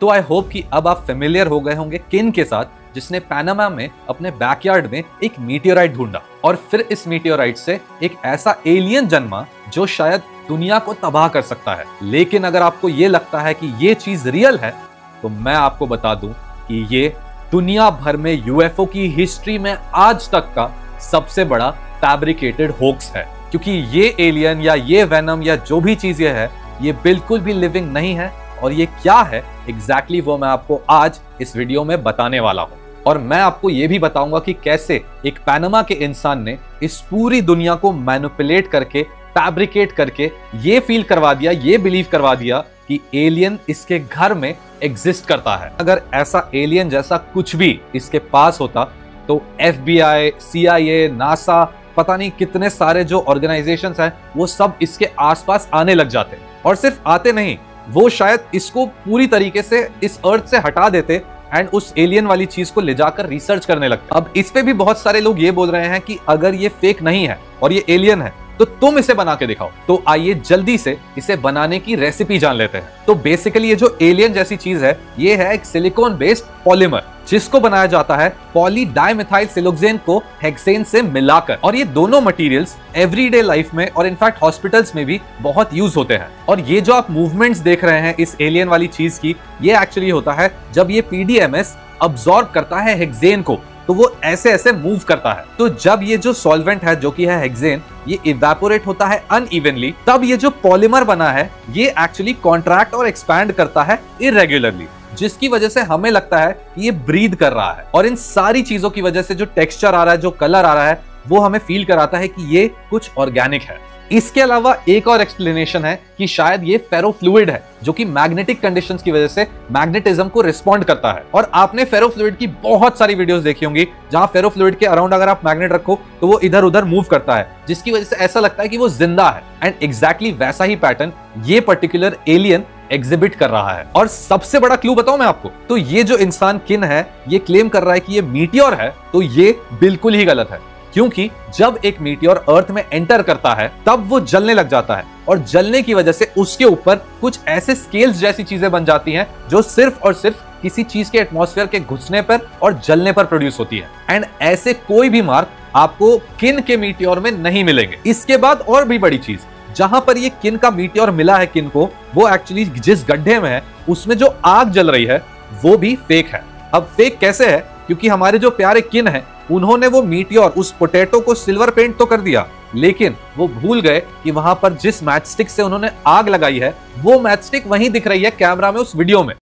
तो I hope कि अब आप फेमिलियर हो गए होंगे किन के साथ, जिसने पनामा में अपने बैकयार्ड में एक मीटियोराइट ढूंढा और फिर इस मीटियोराइट से एक ऐसा एलियन जन्मा जो शायद दुनिया को तबाह कर सकता है। लेकिन अगर आपको ये लगता है कि ये चीज रियल है, तो मैं आपको बता दूं कि ये दुनिया भर में यूएफओ की हिस्ट्री में आज तक का सबसे बड़ा फैब्रिकेटेड होक्स है। क्योंकि ये एलियन या ये वेनम या जो भी चीज ये है, ये बिल्कुल भी लिविंग नहीं है। और ये क्या है एग्जैक्टली वो मैं आपको आज इस वीडियो में बताने वाला हूं। और मैं आपको ये भी बताऊंगा कि कैसे एक पनामा के इंसान ने इस पूरी दुनिया को मैनिपुलेट करके, फैब्रिकेट करके ये फील करवा दिया, ये बिलीव करवा दिया कि एलियन इसके घर में एग्जिस्ट करता है। अगर ऐसा एलियन जैसा कुछ भी इसके पास होता तो FBI, CIA, नासा, पता नहीं कितने सारे जो ऑर्गेनाइजेशंस हैं वो सब इसके आसपास आने लग जाते। और सिर्फ आते नहीं, वो शायद इसको पूरी तरीके से इस अर्थ से हटा देते एंड उस एलियन वाली चीज को ले जाकर रिसर्च करने लगते। अब इस पे भी बहुत सारे लोग ये बोल रहे हैं कि अगर ये फेक नहीं है और ये एलियन है तो तुम इसे बना के दिखाओ। तो आइए जल्दी से इसे बनाने की रेसिपी जान लेते हैं। तो बेसिकली ये जो एलियन जैसी चीज है, ये है एक सिलिकॉन बेस्ड पॉलीमर, जिसको बनाया जाता है पॉली डाइमिथाइल सिलोक्सेन को हेक्सेन से मिलाकर। और ये दोनों मटेरियल्स एवरीडे लाइफ में और इनफैक्ट हॉस्पिटल्स में भी बहुत यूज होते हैं। और ये जो आप मूवमेंट्स देख रहे हैं इस एलियन वाली चीज की, ये एक्चुअली होता है जब ये PDMS अब्सॉर्ब करता है हेक्सेन को, तो वो ऐसे ऐसे मूव करता है। तो जब ये जो सॉल्वेंट है जो कि है हेक्सेन, ये इवेपोरेट होता है अनइवनली, तब ये जो पॉलीमर बना है ये एक्चुअली कॉन्ट्रैक्ट और एक्सपैंड करता है इरेगुलरली, जिसकी वजह से हमें लगता है कि ये ब्रीद कर रहा है। और इन सारी चीजों की वजह से जो टेक्सचर आ रहा है, जो कलर आ रहा है, वो हमें फील कराता है कि ये कुछ ऑर्गेनिक है। इसके अलावा एक और एक्सप्लेनेशन है कि शायद ये फेरोफ्लूइड है, जो कि मैग्नेटिक कंडीशंस की वजह से मैग्नेटिज्म को रिस्पॉन्ड करता है। और आपने फेरोफ्लूइड की बहुत सारी वीडियोस देखी होंगी जहां फेरोफ्लूइड के अराउंड अगर आप मैग्नेट रखो तो वो इधर उधर मूव करता है, जिसकी वजह से ऐसा लगता है कि वो जिंदा है। एंड एग्जैक्टली वैसा ही पैटर्न ये पर्टिकुलर एलियन एग्जिबिट कर रहा है। और सबसे बड़ा क्लू बताऊं मैं आपको, तो ये जो इंसान किन है, ये क्लेम कर रहा है कि ये मीटियोर है, तो ये बिल्कुल ही गलत है। क्योंकि जब एक मीटियोर अर्थ में एंटर करता है तब वो जलने लग जाता है, और जलने की वजह से उसके ऊपर कुछ ऐसे स्केल्स जैसी चीजें बन जाती हैं जो सिर्फ और सिर्फ किसी चीज के एटमॉस्फेयर के घुसने पर और जलने पर प्रोड्यूस होती है। एंड ऐसे कोई भी मार्क आपको किन के मीटियोर में नहीं मिलेंगे। इसके बाद और भी बड़ी चीज, जहां पर ये किन का मीटियोर मिला है किन को, वो एक्चुअली जिस गड्ढे में है उसमें जो आग जल रही है वो भी फेक है। अब फेक कैसे है? क्योंकि हमारे जो प्यारे किन है, उन्होंने वो मीटियोर, उस पोटैटो को सिल्वर पेंट तो कर दिया, लेकिन वो भूल गए कि वहां पर जिस मैचस्टिक से उन्होंने आग लगाई है वो मैचस्टिक वहीं दिख रही है कैमरा में उस वीडियो में।